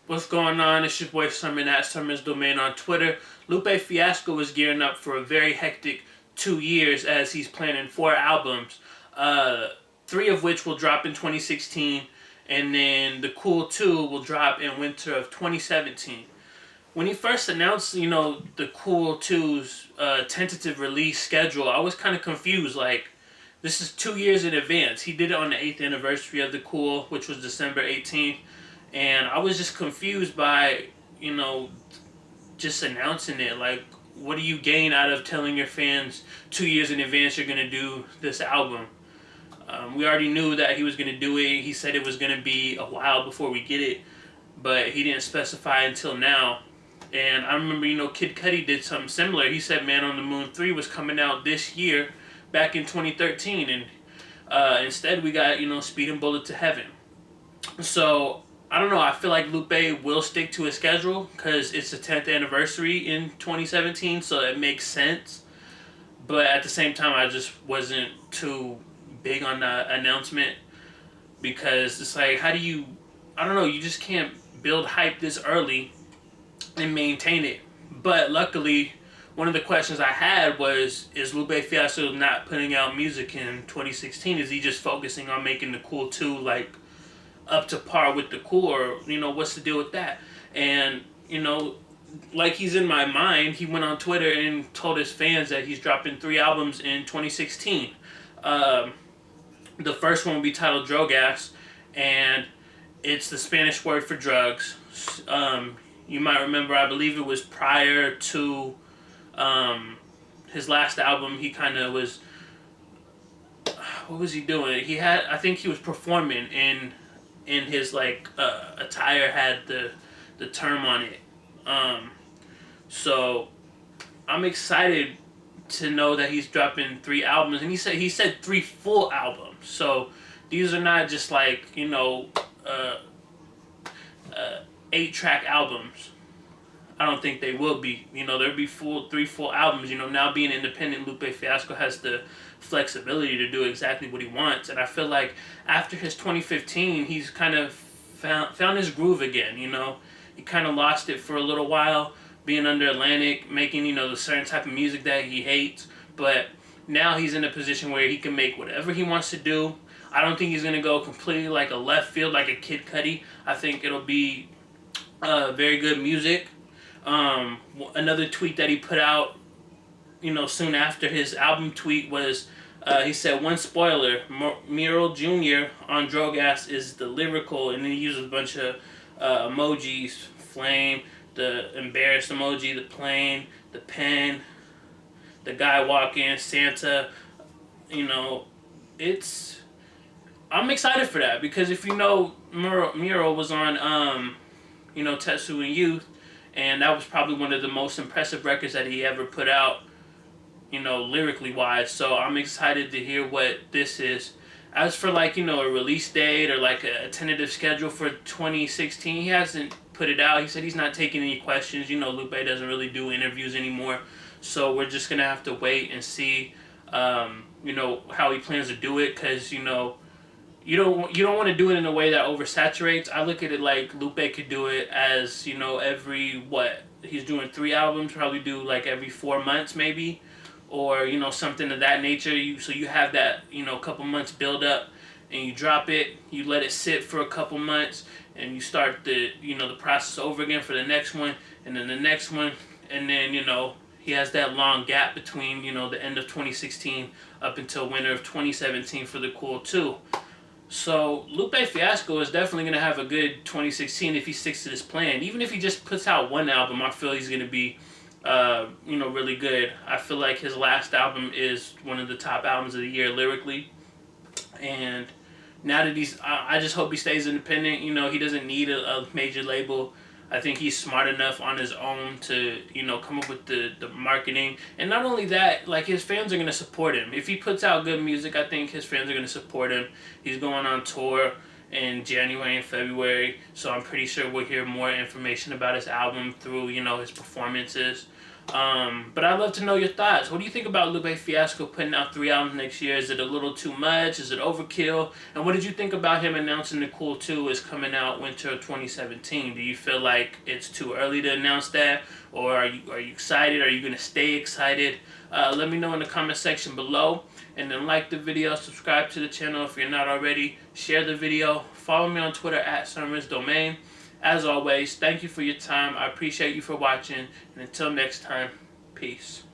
What's going on? It's your boy Sermon at Sermon's Domain on Twitter. Lupe Fiasco is gearing up for a very hectic 2 years as he's planning 4 albums, uh, three of which will drop in 2016, and then the Cool 2 will drop in winter of 2017. When he first announced, the Cool 2's tentative release schedule, I was kind of confused. Like, this is 2 years in advance. He did it on the 8th anniversary of the Cool, which was December 18th. And I was just confused by, you know, just announcing it. Like, what do you gain out of telling your fans 2 years in advance you're going to do this album? We already knew that he was going to do it. He said it was going to be a while before we get it, but he didn't specify until now. And I remember, Kid Cudi did something similar. He said Man on the Moon 3 was coming out this year, back in 2013. And instead we got, Speed and Bullet to Heaven. So I don't know. I feel like Lupe will stick to his schedule because it's the 10th anniversary in 2017, so it makes sense. But at the same time, I just wasn't too big on the announcement because it's like, how do you? I don't know. You just can't build hype this early and maintain it. But luckily, one of the questions I had was, is Lupe Fiasco not putting out music in 2016? Is he just focusing on making the Cool 2 like up to par with the Cool, or what's the deal with that? And like, he's in my mind, he went on Twitter and told his fans that he's dropping 3 albums in 2016. Um, the first one will be titled Drogas, and it's the Spanish word for drugs. You might remember, I believe it was prior to his last album. He kind of was, what was he doing? I think he was performing in his like attire had the term on it. So I'm excited to know that he's dropping 3 albums, and he said 3 full albums. So these are not just like 8-track albums. I don't think they will be. There'll be 3 full albums. Now being independent, Lupe Fiasco has the flexibility to do exactly what he wants. And I feel like after his 2015, he's kind of found his groove again. He kind of lost it for a little while, being under Atlantic, making the certain type of music that he hates. But now he's in a position where he can make whatever he wants to do. I don't think he's gonna go completely like a left field like a Kid Cudi. I think it'll be very good music. Another tweet that he put out, soon after his album tweet was, he said, one spoiler, Mural Jr. on Drogas is the lyrical, and then he uses a bunch of emojis, flame, the embarrassed emoji, the plane, the pen, the guy walking, Santa. It's, I'm excited for that because if Mural was on, Tetsu and Youth, and that was probably one of the most impressive records that he ever put out, lyrically wise. So I'm excited to hear what this is. As for like, a release date or like a tentative schedule for 2016, he hasn't put it out. He said he's not taking any questions. Lupe doesn't really do interviews anymore. So we're just going to have to wait and see, how he plans to do it, because, you don't want to do it in a way that oversaturates. I look at it like Lupe could do it as every he's doing 3 albums, probably do like every 4 months maybe, or something of that nature. So you have that couple months build up, and you drop it. You let it sit for a couple months, and you start the process over again for the next one, and then the next one, and then he has that long gap between the end of 2016 up until winter of 2017 for the Cool 2. So Lupe Fiasco is definitely going to have a good 2016 if he sticks to this plan. Even if he just puts out 1 album, I feel he's going to be, really good. I feel like his last album is one of the top albums of the year lyrically. And now that I just hope he stays independent. He doesn't need a major label. I think he's smart enough on his own to, come up with the marketing. And not only that, like, his fans are going to support him. If he puts out good music, I think his fans are going to support him. He's going on tour in January and February, so I'm pretty sure we'll hear more information about his album through, his performances. But I'd love to know your thoughts. What do you think about Lupe Fiasco putting out 3 albums next year? Is it a little too much? Is it overkill? And what did you think about him announcing The Cool 2 is coming out winter of 2017? Do you feel like it's too early to announce that? Or are you excited? Are you going to stay excited? Let me know in the comment section below. And then like the video, subscribe to the channel if you're not already. Share the video. Follow me on Twitter at @SermonsDomain. As always, thank you for your time. I appreciate you for watching. And until next time, peace.